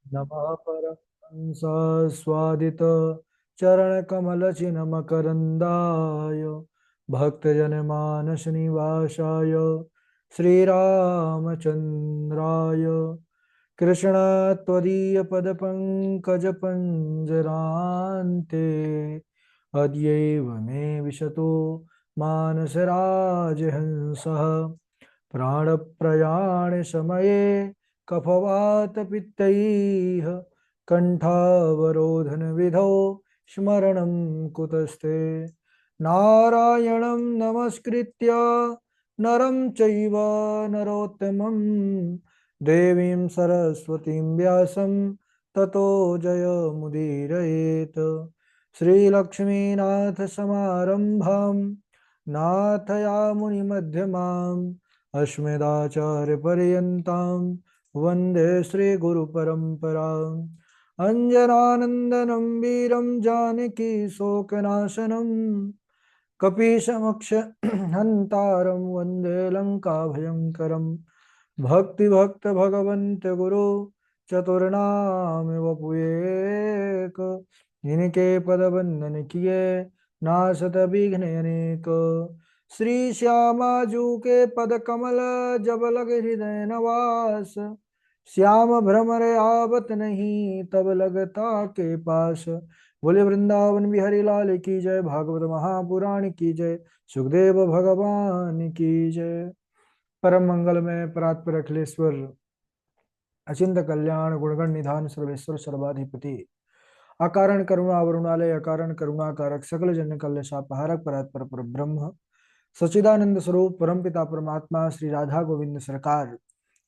नमः परमहंस स्वादित चरणकमलचिन्मकरन्दाय भक्तजनमानस निवासाय श्रीरामचन्द्राय कृष्ण त्वदीयपदपङ्कजपञ्जरान्ते अद्यैव मे विशतो मानसराजहंसः प्राणप्रयाणसमये कफवातपित्तैः कण्ठावरोधनविधौ स्मरणं कुतस्ते नारायणं नमस्कृत्य नरं चैव नरोत्तमं देवीं सरस्वतीं व्यासं ततो जयमुदीरयेत् श्रीलक्ष्मीनाथसमारम्भां नाथयामुनिमध्यमाम् अस्मदाचार्यपर्यन्तां वन्दे श्रीगुरुपरम्पराम् अञ्जनानन्दनं वीरं जानकी शोकनाशनं कपीशमक्ष हन्तारं वन्दे लङ्काभयङ्करम् भक्तिभक्त भगवन्त गुरु चतुर्नाम वपुएक जिनके पद बंदन किए नासत विघ्न अनेक श्री श्यामा जू के पद कमल जब लग हृदय नवास श्याम भ्रमर आवत नहीं तब लगता के पास। बोले वृंदावन बिहारी लाल की जय, भागवत महापुराण की जय, सुखदेव भगवान की जय। परम मंगल में परात्पर अखिलेश्वर अचिंत कल्याण गुणगण निधान सर्वेश्वर सर्वाधिपति अकारण करुणा वरुणालय अकारण करुणा कारक सकल जन कल्यशापहारक परात्पर पर ब्रह्म सच्चिदानंद स्वरूप परमपिता परमात्मा श्री राधा गोविंद सरकार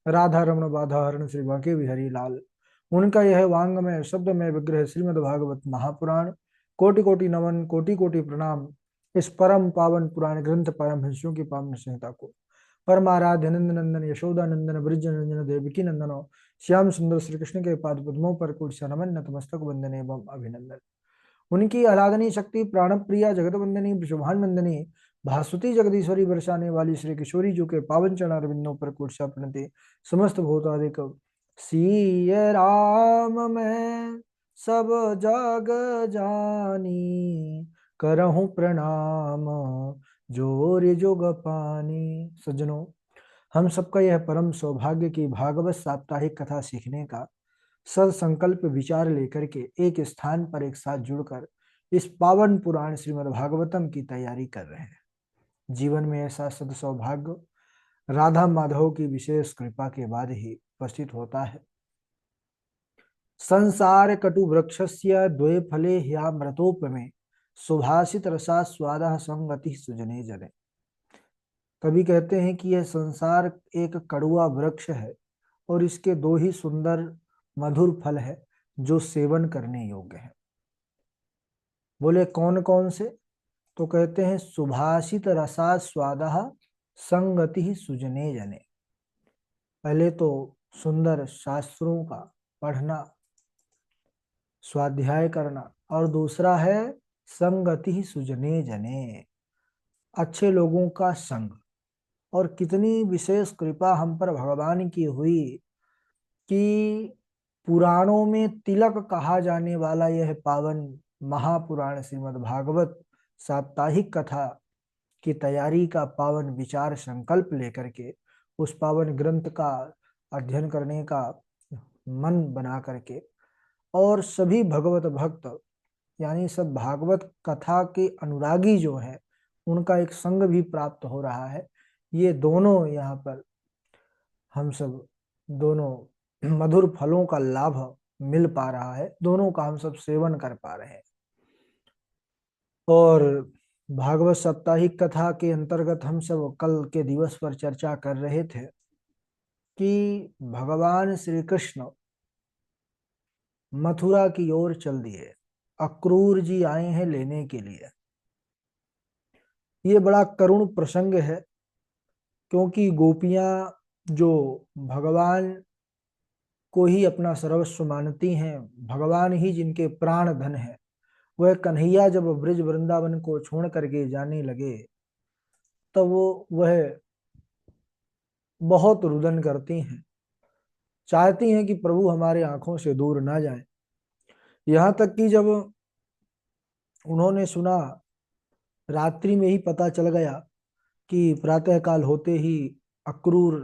राधा रमण बाधा हरण श्री बांके बिहारी लाल उनका यह वांगमय शब्दमय विग्रह श्रीमद् भागवत महापुराण कोटि कोटि नमन कोटि कोटि प्रणाम इस परम पावन पुराण ग्रंथ परमहंसों की पावन संहिता को परमाराध्य नंद नंदन यशोदा नंदन ब्रिज नंदन देवकी नंदनो श्याम सुंदर श्री कृष्ण के पाद पद्मों पर कुछ नमन नतमस्तक वंदन एवं अभिनंदन। उनकी आह्लादनी शक्ति प्राण प्रिया जगत वंदनी शुभान वंदनी भास्वती जगदीश्वरी बरसाने वाली श्री किशोरी जी के पावन चरणारविंदों पर कुर्सा प्रणति समस्त भूतादिक सीय राम मैं सब जग जानी करहूं प्रणाम जोर जुग पानी। सज्जनों, हम सबका यह परम सौभाग्य की भागवत साप्ताहिक कथा सीखने का सद संकल्प विचार लेकर के एक स्थान पर एक साथ जुड़कर इस पावन पुराण श्रीमद् भागवतम की तैयारी कर रहे हैं। जीवन में ऐसा सद सौभाग्य राधा माधव की विशेष कृपा के बाद ही उपस्थित होता है। संसार कटु वृक्षस्य द्वे फले ह्यामृतोपमे सुभाषित रसा स्वाद संगति सुजने जने। कभी कहते हैं कि यह संसार एक कड़ुआ वृक्ष है और इसके दो ही सुंदर मधुर फल है जो सेवन करने योग्य है। बोले कौन कौन से? तो कहते हैं सुभाषित रसा स्वादः संगति सुजने जने। पहले तो सुंदर शास्त्रों का पढ़ना स्वाध्याय करना और दूसरा है संगति सुजने जने, अच्छे लोगों का संग। और कितनी विशेष कृपा हम पर भगवान की हुई कि पुराणों में तिलक कहा जाने वाला यह पावन महापुराण श्रीमद् भागवत साप्ताहिक कथा की तैयारी का पावन विचार संकल्प लेकर के उस पावन ग्रंथ का अध्ययन करने का मन बना करके और सभी भगवत भक्त यानी सब भागवत कथा के अनुरागी जो है उनका एक संग भी प्राप्त हो रहा है। ये दोनों यहाँ पर हम सब दोनों मधुर फलों का लाभ मिल पा रहा है, दोनों का हम सब सेवन कर पा रहे हैं। और भागवत साप्ताहिक कथा के अंतर्गत हम सब कल के दिवस पर चर्चा कर रहे थे कि भगवान श्री कृष्ण मथुरा की ओर चल दिए, अक्रूर जी आए हैं लेने के लिए। ये बड़ा करुण प्रसंग है क्योंकि गोपियां जो भगवान को ही अपना सर्वस्व मानती हैं, भगवान ही जिनके प्राण धन है, वह कन्हैया जब ब्रज वृंदावन को छोड़ करके जाने लगे तो वह बहुत रुदन करती हैं। चाहती हैं कि प्रभु हमारे आंखों से दूर ना जाए। यहाँ तक कि जब उन्होंने सुना, रात्रि में ही पता चल गया कि प्रातःकाल होते ही अक्रूर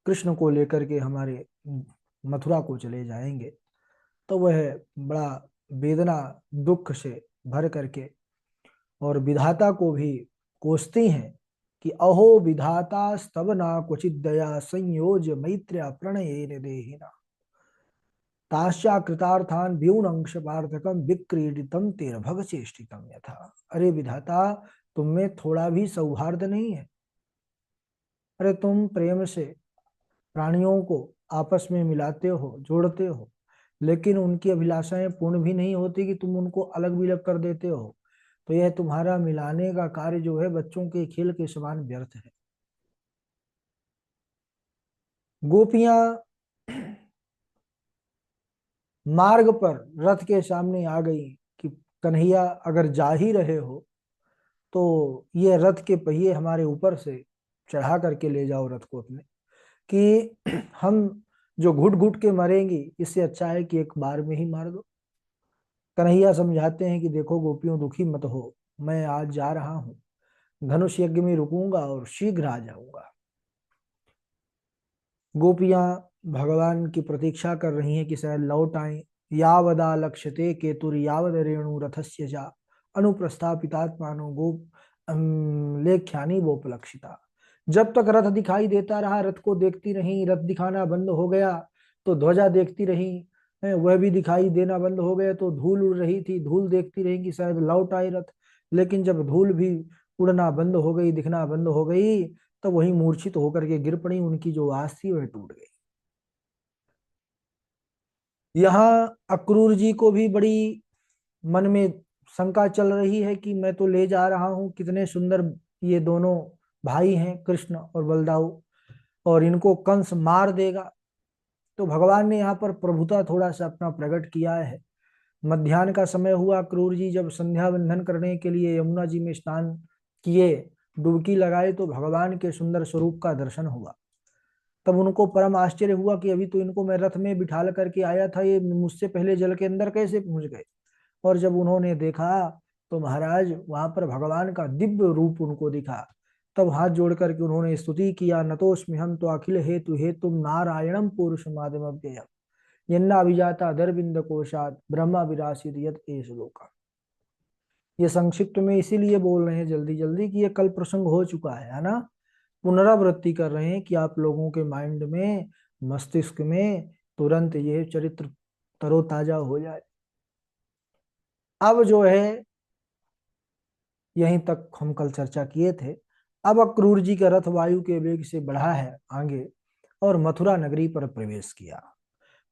कृष्ण को लेकर के हमारे मथुरा को चले जाएंगे, तो वह बड़ा वेदना दुख से भर करके और विधाता को भी कोसती हैं कि अहो विधाता स्तवना क्वचित दया संयोज मैत्र्या प्रणयेन देहिना ताश्चा कृतार्थान व्यून अंश पार्थकम विक्रीडितम तेर भग चेष्टितम यथा। अरे विधाता, तुम में थोड़ा भी सौहार्द नहीं है। अरे तुम प्रेम से प्राणियों को आपस में मिलाते हो, जोड़ते हो, लेकिन उनकी अभिलाषाएं पूर्ण भी नहीं होती कि तुम उनको अलग विलग कर देते हो। तो यह तुम्हारा मिलाने का कार्य जो है बच्चों के खेल के समान व्यर्थ है। गोपियां मार्ग पर रथ के सामने आ गई कि कन्हैया अगर जा ही रहे हो तो ये रथ के पहिए हमारे ऊपर से चढ़ा करके ले जाओ रथ को अपने, कि हम जो घुट घुट के मरेंगी इससे अच्छा है कि एक बार में ही मार दो। कन्हैया समझाते हैं कि देखो गोपियों, दुखी मत हो, मैं आज जा रहा हूँ, धनुष यज्ञ में रुकूंगा और शीघ्र आ जाऊंगा। गोपियां भगवान की प्रतीक्षा कर रही हैं कि शायद लौट आए। यावदा लक्ष्यते केतुर यावद रेणु रथस्य जा अनुप्रस्थापितात्मानो गोप लेख्यानि वोपलक्षिता। जब तक रथ दिखाई देता रहा, रथ को देखती रही, रथ दिखाना बंद हो गया तो ध्वजा देखती रही, वह भी दिखाई देना बंद हो गया तो धूल उड़ रही थी, धूल देखती रही कि शायद लौट आए रथ। लेकिन जब धूल भी उड़ना बंद हो गई, दिखना बंद हो गई, तो वही मूर्छित होकर के गिर पड़ी, उनकी जो आस थी वह टूट गई। यहाँ अक्रूर जी को भी बड़ी मन में शंका चल रही है कि मैं तो ले जा रहा हूँ, कितने सुंदर ये दोनों भाई हैं कृष्ण और बलदाऊ, और इनको कंस मार देगा। तो भगवान ने यहाँ पर प्रभुता थोड़ा सा अपना प्रकट किया है। मध्याह्न का समय हुआ, क्रूर जी जब संध्या बंधन करने के लिए यमुना जी में स्नान किए, डुबकी लगाए, तो भगवान के सुंदर स्वरूप का दर्शन हुआ। तब उनको परम आश्चर्य हुआ कि अभी तो इनको मैं रथ में बिठा करके आया था, ये मुझसे पहले जल के अंदर कैसे पहुंच गए। और जब उन्होंने देखा तो महाराज वहां पर भगवान का दिव्य रूप उनको दिखा। तब हाथ जोड़ करके उन्होंने स्तुति किया, नतोस्मि हम तो अखिल हेतु हेतु नारायणम पुरुषमादिम अव्ययम यन्नाभिजाता दरबिंद कोशात ब्रह्मा विरासित यत एष लोका। ये संक्षिप्त में इसीलिए बोल रहे हैं जल्दी जल्दी कि ये कल प्रसंग हो चुका है ना। पुनरावृत्ति कर रहे हैं कि आप लोगों के माइंड में, मस्तिष्क में तुरंत ये चरित्र तरोताजा हो जाए। अब जो है यहीं तक हम कल चर्चा किए थे। अब अक्रूर जी का रथ वायु के वेग से बढ़ा है आगे और मथुरा नगरी पर प्रवेश किया।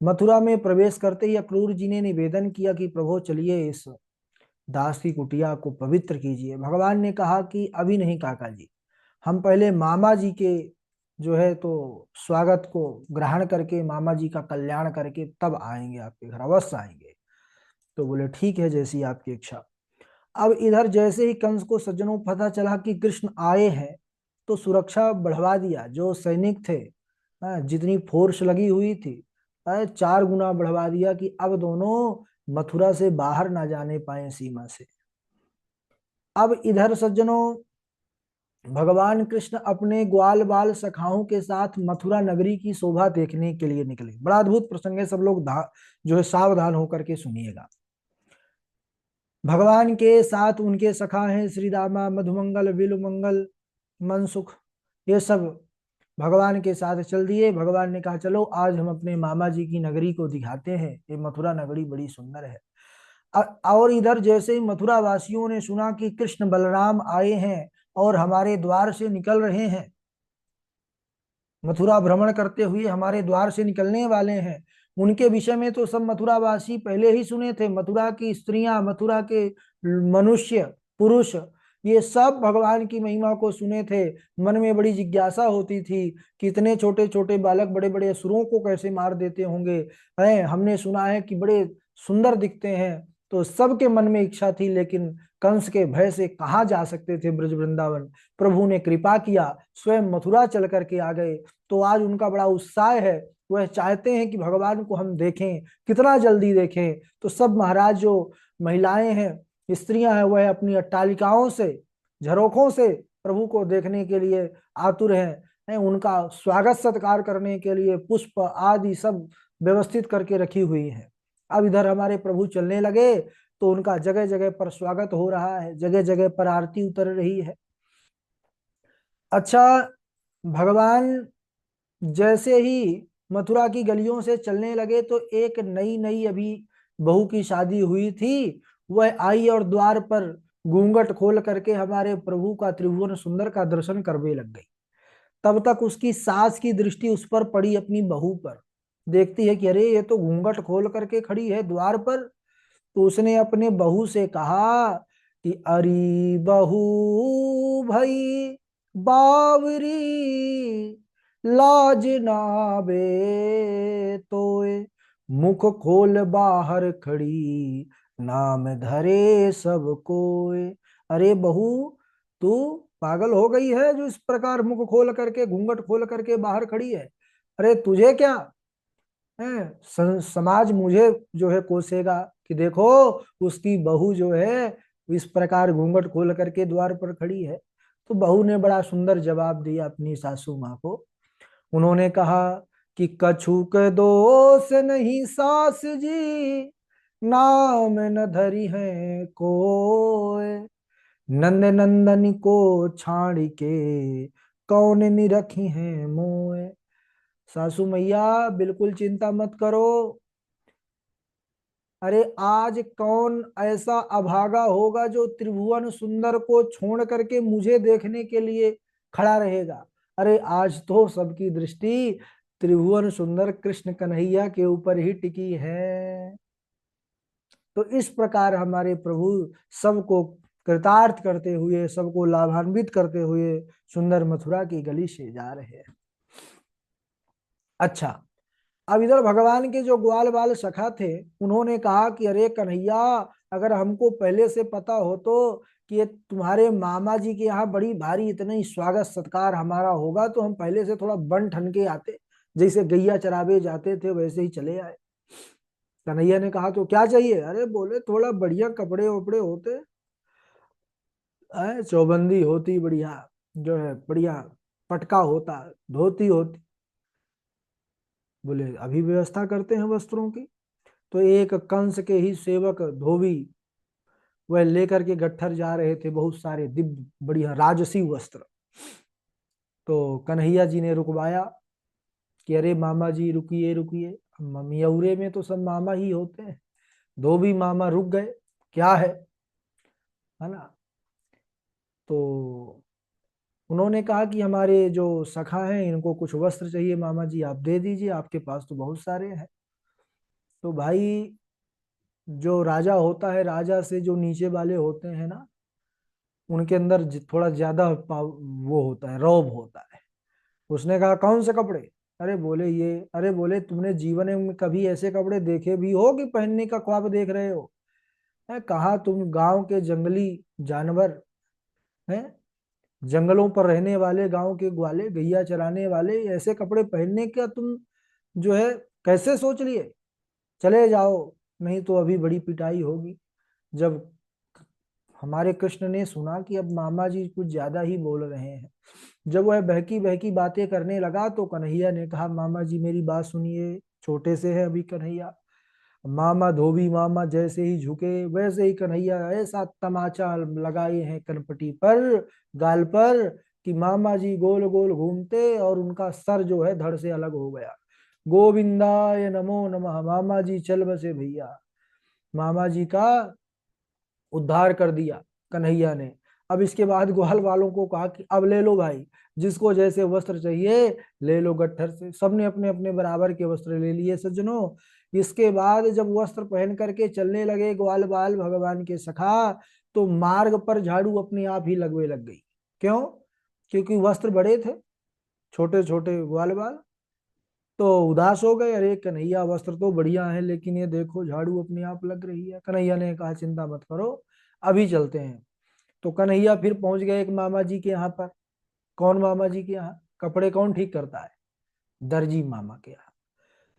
मथुरा में प्रवेश करते ही अक्रूर जी ने निवेदन किया कि प्रभु चलिए इस दास की कुटिया को पवित्र कीजिए। भगवान ने कहा कि अभी नहीं काका जी, हम पहले मामा जी के जो है तो स्वागत को ग्रहण करके, मामा जी का कल्याण करके तब आएंगे, आपके घर अवश्य आएंगे। तो बोले ठीक है, जैसी आपकी इच्छा। अब इधर जैसे ही कंस को सज्जनों पता चला कि कृष्ण आए हैं, तो सुरक्षा बढ़वा दिया। जो सैनिक थे, जितनी फोर्स लगी हुई थी, 4 गुना बढ़वा दिया कि अब दोनों मथुरा से बाहर ना जाने पाए सीमा से। अब इधर सज्जनों भगवान कृष्ण अपने ग्वाल बाल सखाओं के साथ मथुरा नगरी की शोभा देखने के लिए निकले। बड़ा अद्भुत प्रसंग है, सब लोग जो है सावधान होकर के सुनिएगा। भगवान के साथ उनके सखा हैं श्री रामा, मधुमंगल, विलुमंगल, मनसुख, ये सब भगवान के साथ चल दिए। भगवान ने कहा चलो आज हम अपने मामा जी की नगरी को दिखाते हैं, ये मथुरा नगरी बड़ी सुंदर है। और इधर जैसे ही मथुरा वासियों ने सुना कि कृष्ण बलराम आए हैं और हमारे द्वार से निकल रहे हैं, मथुरा भ्रमण करते हुए हमारे द्वार से निकलने वाले हैं, उनके विषय में तो सब मथुरावासी पहले ही सुने थे। मथुरा की स्त्रियां, मथुरा के मनुष्य, पुरुष, ये सब भगवान की महिमा को सुने थे। मन में बड़ी जिज्ञासा होती थी कि इतने छोटे छोटे बालक बड़े बड़े असुरों को कैसे मार देते होंगे, हैं हमने सुना है कि बड़े सुंदर दिखते हैं। तो सबके मन में इच्छा थी, लेकिन कंस के भय से कहाँ जा सकते थे ब्रज वृंदावन। प्रभु ने कृपा किया, स्वयं मथुरा चल करके आ गए। तो आज उनका बड़ा उत्साह है वह चाहते हैं कि भगवान को हम देखें, कितना जल्दी देखें। तो सब महाराज जो महिलाएं हैं, स्त्रियां हैं, वह अपनी अट्टालिकाओं से, झरोखों से प्रभु को देखने के लिए आतुर हैं। उनका स्वागत सत्कार करने के लिए पुष्प आदि सब व्यवस्थित करके रखी हुई है। अब इधर हमारे प्रभु चलने लगे तो उनका जगह जगह पर स्वागत हो रहा है, जगह जगह पर आरती उतर रही है। अच्छा, भगवान जैसे ही मथुरा की गलियों से चलने लगे तो एक नई नई अभी बहू की शादी हुई थी, वह आई और द्वार पर घूंघट खोल करके हमारे प्रभु का त्रिभुवन सुंदर का दर्शन करने लग गई। तब तक उसकी सास की दृष्टि उस पर पड़ी, अपनी बहू पर। देखती है कि अरे ये तो घूंघट खोल करके खड़ी है द्वार पर। तो उसने अपने बहू से कहा कि अरे बहू भई बावरी, लाज नावे तोए, मुख खोल बाहर खड़ी, नाम धरे सब कोय। अरे बहू, तू पागल हो गई है जो इस प्रकार मुख खोल करके, घूंघट खोल करके बाहर खड़ी है? अरे तुझे क्या है, समाज मुझे जो है कोसेगा कि देखो उसकी बहू जो है इस प्रकार घूंघट खोल करके द्वार पर खड़ी है। तो बहू ने बड़ा सुंदर जवाब दिया अपनी सासू माँ को। उन्होंने कहा कि कछुक दोष नहीं सास जी, नाम न धरी है कोय, नंद नंदन को छाड़ के, कौन निरखी है मोय। सासू मैया बिल्कुल चिंता मत करो। अरे आज कौन ऐसा अभागा होगा जो त्रिभुवन सुंदर को छोड़ करके मुझे देखने के लिए खड़ा रहेगा? अरे आज तो सबकी दृष्टि त्रिभुवन सुंदर कृष्ण कन्हैया के ऊपर ही टिकी है। तो इस प्रकार हमारे प्रभु सबको कृतार्थ करते हुए, सबको लाभान्वित करते हुए सुंदर मथुरा की गली से जा रहे हैं। अच्छा, अब इधर भगवान के जो ग्वाल बाल सखा थे, उन्होंने कहा कि अरे कन्हैया, अगर हमको पहले से पता हो तो कि ये तुम्हारे मामा जी के यहाँ बड़ी भारी इतना ही स्वागत सत्कार हमारा होगा, तो हम पहले से थोड़ा बन ठन के आते, जैसे गैया चरावे जाते थे वैसे ही चले आए। कन्हैया ने कहा तो क्या चाहिए? अरे बोले थोड़ा बढ़िया कपड़े वपड़े होते, चौबंदी होती बढ़िया, जो है बढ़िया पटका होता, धोती होती। बोले अभी व्यवस्था करते हैं वस्त्रों की। तो एक कंस के ही सेवक धोबी वह लेकर के गट्ठर जा रहे थे बहुत सारे दिव्य बढ़िया राजसी वस्त्र। तो कन्हैया जी ने रुकवाया कि अरे मामा जी रुकिए रुकिए, ममियौरे में तो सब मामा ही होते हैं। धोबी मामा रुक गए, क्या है ना। तो उन्होंने कहा कि हमारे जो सखा हैं इनको कुछ वस्त्र चाहिए, मामा जी आप दे दीजिए, आपके पास तो बहुत सारे हैं। तो भाई जो राजा होता है, राजा से जो नीचे वाले होते हैं ना, उनके अंदर थोड़ा ज्यादा वो होता है, रौब होता है। उसने कहा कौन से कपड़े? अरे बोले ये। अरे बोले तुमने जीवन में कभी ऐसे कपड़े देखे भी हो कि पहनने का ख्वाब देख रहे हो? है कहा तुम गांव के जंगली जानवर हैं, जंगलों पर रहने वाले गांव के ग्वाले, गैया चराने वाले, ऐसे कपड़े पहनने का तुम जो है कैसे सोच लिए? चले जाओ, नहीं तो अभी बड़ी पिटाई होगी। जब हमारे कृष्ण ने सुना कि अब मामा जी कुछ ज्यादा ही बोल रहे हैं, जब वह बहकी बहकी बातें करने लगा तो कन्हैया ने कहा मामा जी मेरी बात सुनिए, छोटे से है अभी कन्हैया। मामा धोबी मामा जैसे ही झुके वैसे ही कन्हैया ऐसा तमाचा लगाए हैं कनपटी पर, गाल पर, कि मामा जी गोल गोल घूमते और उनका सर जो है धड़ से अलग हो गया। गोविंदाय नमो नमः, मामा जी चल बसे भैया। मामा जी का उद्धार कर दिया कन्हैया ने। अब इसके बाद ग्वाल वालों को कहा कि अब ले लो भाई, जिसको जैसे वस्त्र चाहिए ले लो गट्ठर से। सबने अपने अपने बराबर के वस्त्र ले लिए सज्जनों। इसके बाद जब वस्त्र पहन करके चलने लगे ग्वाल बाल भगवान के सखा, तो मार्ग पर झाड़ू अपने आप ही लगवे लग गई। क्यों? क्योंकि वस्त्र बड़े थे, छोटे छोटे ग्वाल बाल तो उदास हो गए। अरे कन्हैया वस्त्र तो बढ़िया है, लेकिन ये देखो झाड़ू अपने आप लग रही है। कन्हैया ने कहा चिंता मत करो, अभी चलते हैं। तो कन्हैया फिर पहुंच गए एक मामा जी के यहाँ पर। कौन मामा जी के यहाँ? कपड़े कौन ठीक करता है? दर्जी मामा के यहाँ।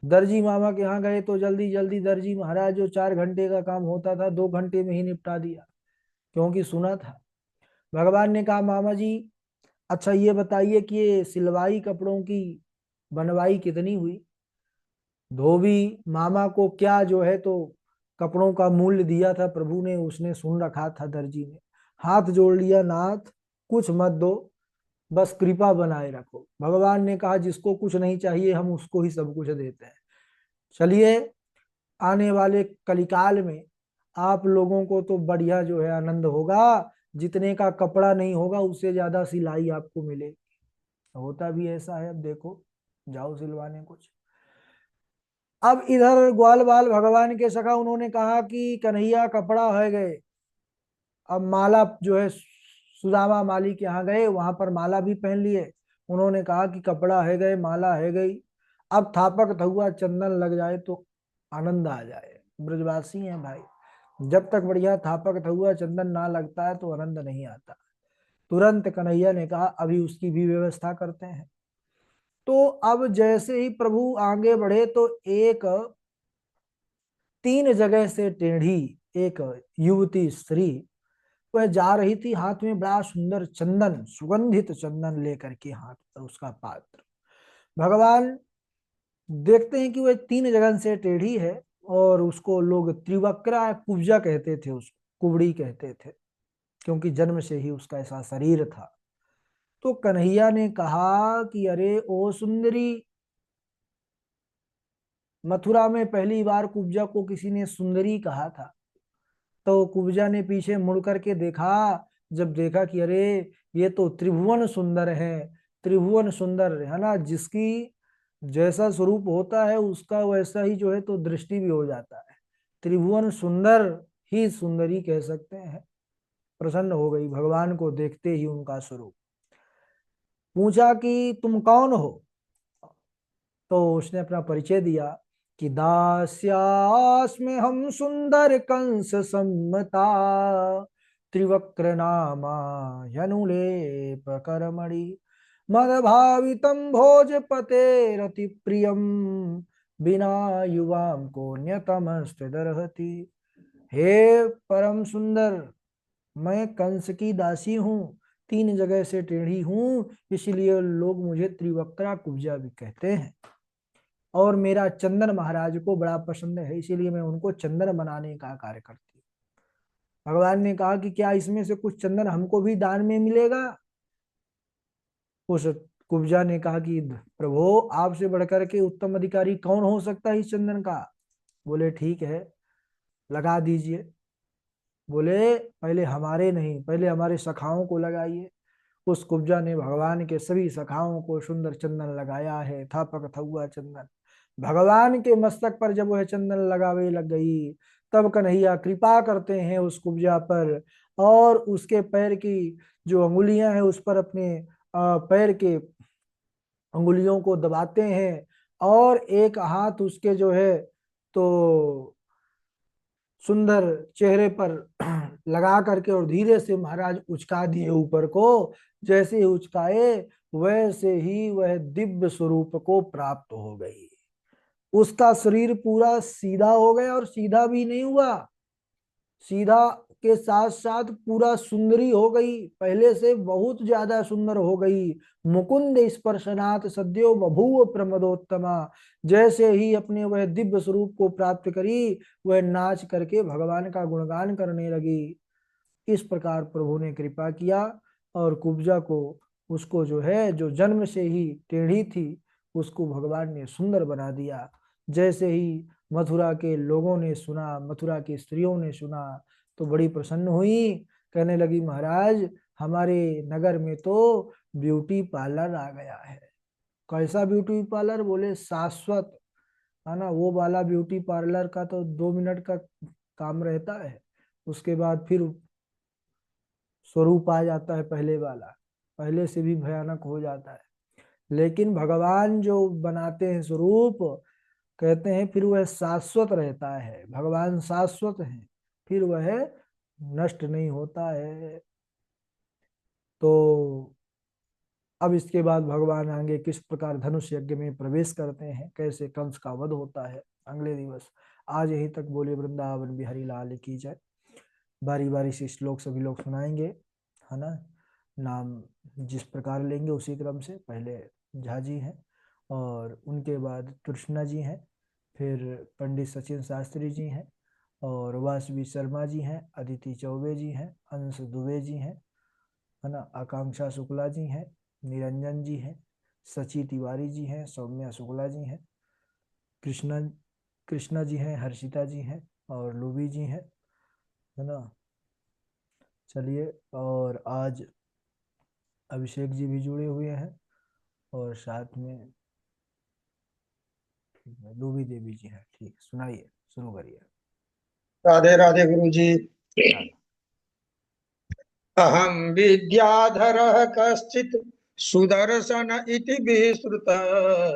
दर्जी मामा के यहाँ गए तो जल्दी जल्दी दर्जी महाराज जो 4 घंटे का काम होता था 2 घंटे में ही निपटा दिया, क्योंकि सुना था। भगवान ने कहा मामा जी, अच्छा ये बताइए कि ये सिलवाई कपड़ों की बनवाई कितनी हुई। धोबी मामा को क्या जो है तो कपड़ों का मूल्य दिया था प्रभु ने, उसने सुन रखा था। दर्जी ने हाथ जोड़ लिया, नाथ कुछ मत दो, बस कृपा बनाए रखो। भगवान ने कहा जिसको कुछ नहीं चाहिए हम उसको ही सब कुछ देते हैं। चलिए, आने वाले कलिकाल में आप लोगों को तो बढ़िया जो है आनंद होगा, जितने का कपड़ा नहीं होगा उससे ज्यादा सिलाई आपको मिलेगी। होता भी ऐसा है, अब देखो, जाओ सिलवाने कुछ। अब इधर ग्वाल बाल भगवान के सखा उन्होंने कहा कि कन्हैया कपड़ा है गए। अब माला जो है सुदामा माली के यहाँ गए, वहां पर माला भी पहन लिए। उन्होंने कहा कि कपड़ा है गए, माला है गई, अब थापक थहुआ चंदन लग जाए तो आनंद आ जाए। ब्रजवासी हैं भाई, जब तक बढ़िया थापक थहुआ चंदन ना लगता है तो आनंद नहीं आता। तुरंत कन्हैया ने कहा अभी उसकी भी व्यवस्था करते हैं। तो अब जैसे ही प्रभु आगे बढ़े तो एक 3 जगह से टेढ़ी एक युवती स्त्री, वह जा रही थी, हाथ में बड़ा सुंदर चंदन, सुगंधित चंदन लेकर के, हाथ पर उसका पात्र। भगवान देखते हैं कि वह 3 जगह से टेढ़ी है, और उसको लोग त्रिवक्रा कुब्जा कहते थे, उसको कुबड़ी कहते थे, क्योंकि जन्म से ही उसका ऐसा शरीर था। तो कन्हैया ने कहा कि अरे ओ सुंदरी, मथुरा में पहली बार कुब्जा को किसी ने सुंदरी कहा था। तो कुब्जा ने पीछे मुड़ करके देखा, जब देखा कि अरे ये तो त्रिभुवन सुंदर है। त्रिभुवन सुंदर है ना, जिसकी जैसा स्वरूप होता है उसका वैसा ही जो है तो दृष्टि भी हो जाता है। त्रिभुवन सुंदर ही सुंदरी कह सकते हैं। प्रसन्न हो गई भगवान को देखते ही उनका स्वरूप। पूछा कि तुम कौन हो। तो उसने अपना परिचय दिया कि दास्यास्मि हम सुंदर कंस सम्मता, त्रिवक्र नामा यनुलेप करमणि, मदभावितं भोजपते रति प्रियम, बिना युवाम को न्यतमस्ते दरहति। हे परम सुंदर, मैं कंस की दासी हूँ, 3 जगह से टेढ़ी हूँ, इसलिए लोग मुझे त्रिवक्रा कुब्जा भी कहते हैं। और मेरा चंदन महाराज को बड़ा पसंद है, इसीलिए मैं उनको चंदन बनाने का कार्य करती हूँ। भगवान ने कहा कि क्या इसमें से कुछ चंदन हमको भी दान में मिलेगा। उस कुब्जा ने कहा कि प्रभु, आपसे बढ़कर के उत्तम अधिकारी कौन हो सकता है इस चंदन का। बोले ठीक है, लगा दीजिए। बोले पहले हमारे नहीं, पहले हमारे सखाओं को लगाइए। उस कुब्जा ने भगवान के सभी सखाओं को सुंदर चंदन लगाया है, थापक थुआ चंदन। भगवान के मस्तक पर जब वह चंदन लगावे लग गई, तब कन्हैया कृपा करते हैं उस कुब्जा पर, और उसके पैर की जो अंगुलियां हैं उस पर अपने पैर के अंगुलियों को दबाते हैं, और एक हाथ उसके जो है तो सुंदर चेहरे पर लगा करके और धीरे से महाराज उचका दिए ऊपर को। जैसे ही उचकाए वैसे ही वह दिव्य स्वरूप को प्राप्त हो गई। उसका शरीर पूरा सीधा हो गया, और सीधा भी नहीं हुआ, सीधा के साथ साथ पूरा सुंदरी हो गई, पहले से बहुत ज्यादा सुंदर हो गई। मुकुंद स्पर्शनाथ सद्यो बभूव प्रमदोत्तमा। जैसे ही अपने वह दिव्य स्वरूप को प्राप्त करी, वह नाच करके भगवान का गुणगान करने लगी। इस प्रकार प्रभु ने कृपा किया, और कुब्जा को, उसको जो है जो जन्म से ही टेढ़ी थी, उसको भगवान ने सुंदर बना दिया। जैसे ही मथुरा के लोगों ने सुना, मथुरा की स्त्रियों ने सुना, तो बड़ी प्रसन्न हुई। कहने लगी महाराज, हमारे नगर में तो ब्यूटी पार्लर आ गया है। कैसा ब्यूटी पार्लर। बोले शाश्वत, है ना, वो वाला ब्यूटी पार्लर का तो 2 मिनट का काम रहता है, उसके बाद फिर स्वरूप आ जाता है पहले वाला, पहले से भी भयानक हो जाता है। लेकिन भगवान जो बनाते हैं स्वरूप, कहते हैं फिर वह शाश्वत रहता है। भगवान शाश्वत है, फिर वह नष्ट नहीं होता है। तो अब इसके बाद भगवान आगे किस प्रकार धनुष यज्ञ में प्रवेश करते हैं, कैसे कंस का वध होता है, अगले दिवस। आज यहीं तक। बोले वृंदावन बिहारी लाल की जय। बारी बारी से श्लोक सभी लोग सुनाएंगे, है ना। नाम जिस प्रकार लेंगे उसी क्रम से। पहले झा जी हैं, और उनके बाद कृष्णा जी हैं, फिर पंडित सचिन शास्त्री जी हैं, और वासवी शर्मा जी हैं, अदिति चौबे जी हैं, अंश दुबे जी हैं, है ना। आकांक्षा शुक्ला जी हैं, निरंजन जी हैं, सची तिवारी जी हैं, सौम्या शुक्ला जी हैं, कृष्णा कृष्णा जी हैं, हर्षिता जी हैं, और लूबी जी हैं, है ना। चलिए, और आज अभिषेक जी भी जुड़े हुए हैं, और साथ में लूबी देवी जी हैं। ठीक, सुनाइए, शुरू करिए। राधे राधे गुरु जी। राधा। अहम विद्याधरः कश्चित् सुदर्शन इति विश्रुतः।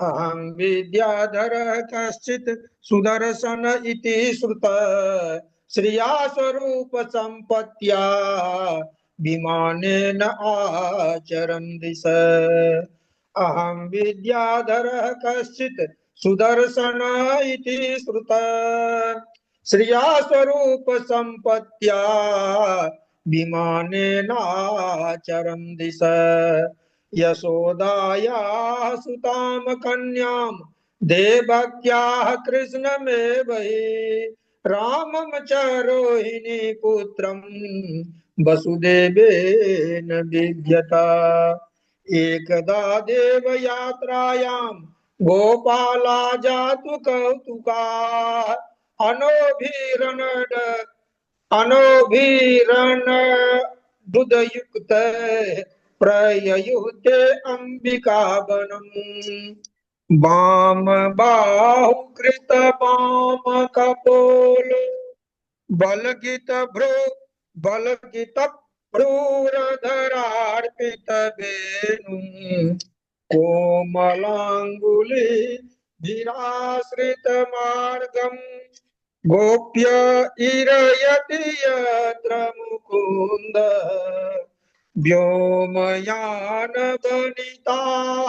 अहम विद्याधरः कश्चित् सुदर्शन इति श्रुतः। श्रिया स्वरूप संपत्त्या विमानेन आचरन् दिश। अहम विद्याधरः कश्चित् सुदर्शन इति श्रुतः। श्रिया स्वरूप संपत्त्या विमानेनाचरन् दिश। यशोदायाः सुतां कन्यां देवक्याः कृष्णमेव हि रामं च रोहिणी पुत्रं वसुदेवेन विद्यता। एकदा देवयात्रायां गोपाला जातु कौतुकाः अनोभिरनड अनोभिरनदुदयुक्त प्रययुते अम्बिकावनम्। वाम बाहुकृत वाम कपोलो बलगित भ्रू बलगित भ्रूरधरार्पित वेणु कोमलाङ्गुली गिराश्रित मार्गम् गोप्य इरयति यत्र मुकुन्द व्योमयान वनिताः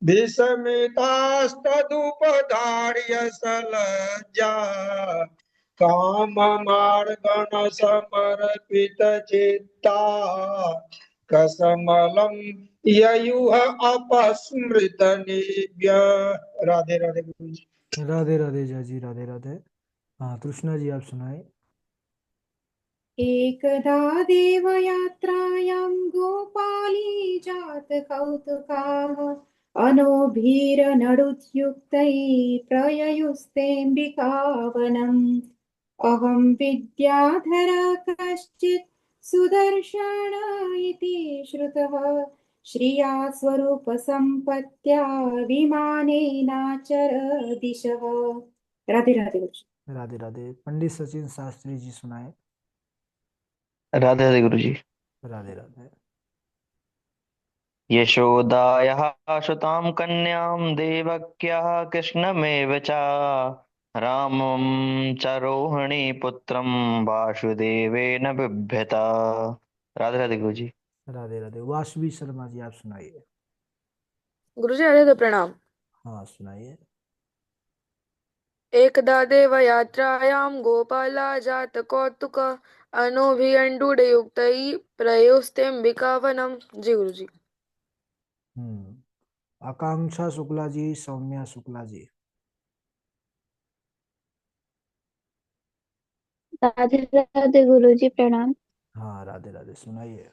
विस्मितास्तदुपधार्य सलज्जा काममार्गण समर्पित चित्ता कसमलं ययुः अपस्मृत निव्य। राधे राधे गुरु जी। राधे राधे जय जी, राधे राधे। हाँ, कृष्णा जी आप सुनाए। एकदा देवयात्रायां गोपाली जातकौतुकाः अनोभिरनडुद्युक्तैः प्रययुस्तेऽम्बिकावनम्। अहं विद्याधर कश्चित् सुदर्शन इति श्रुतः। श्रिया स्वरूपसम्पत्त्या विमानेनाचर दिशः। राधे राधे गुरु जी। राधे राधे। पंडित सचिन शास्त्री जी सुनाए। राधे राधे गुरु जी। राधे राधे। यशोदायाः सुतां कन्यां देवक्याः कृष्णमेव च रामं च रोहिणीपुत्रं वासुदेवेन बिभ्यत। राधे राधे गुरु जी। राधे राधे। वासवी शर्मा जी आप सुनाइए। गुरुजी आदि तो प्रणाम। हाँ, सुनाइए। एकदा देवयात्रायां गोपाला जातकौतुक अनूभिरण्डुडयुक्तैः प्रयोस्तेऽम्बिकावनम्। जी गुरुजी। आकांक्षा शुक्ला जी, सौम्या शुक्ला जी। राधे राधे गुरु जी प्रणाम। हाँ, राधे राधे, सुनाइए।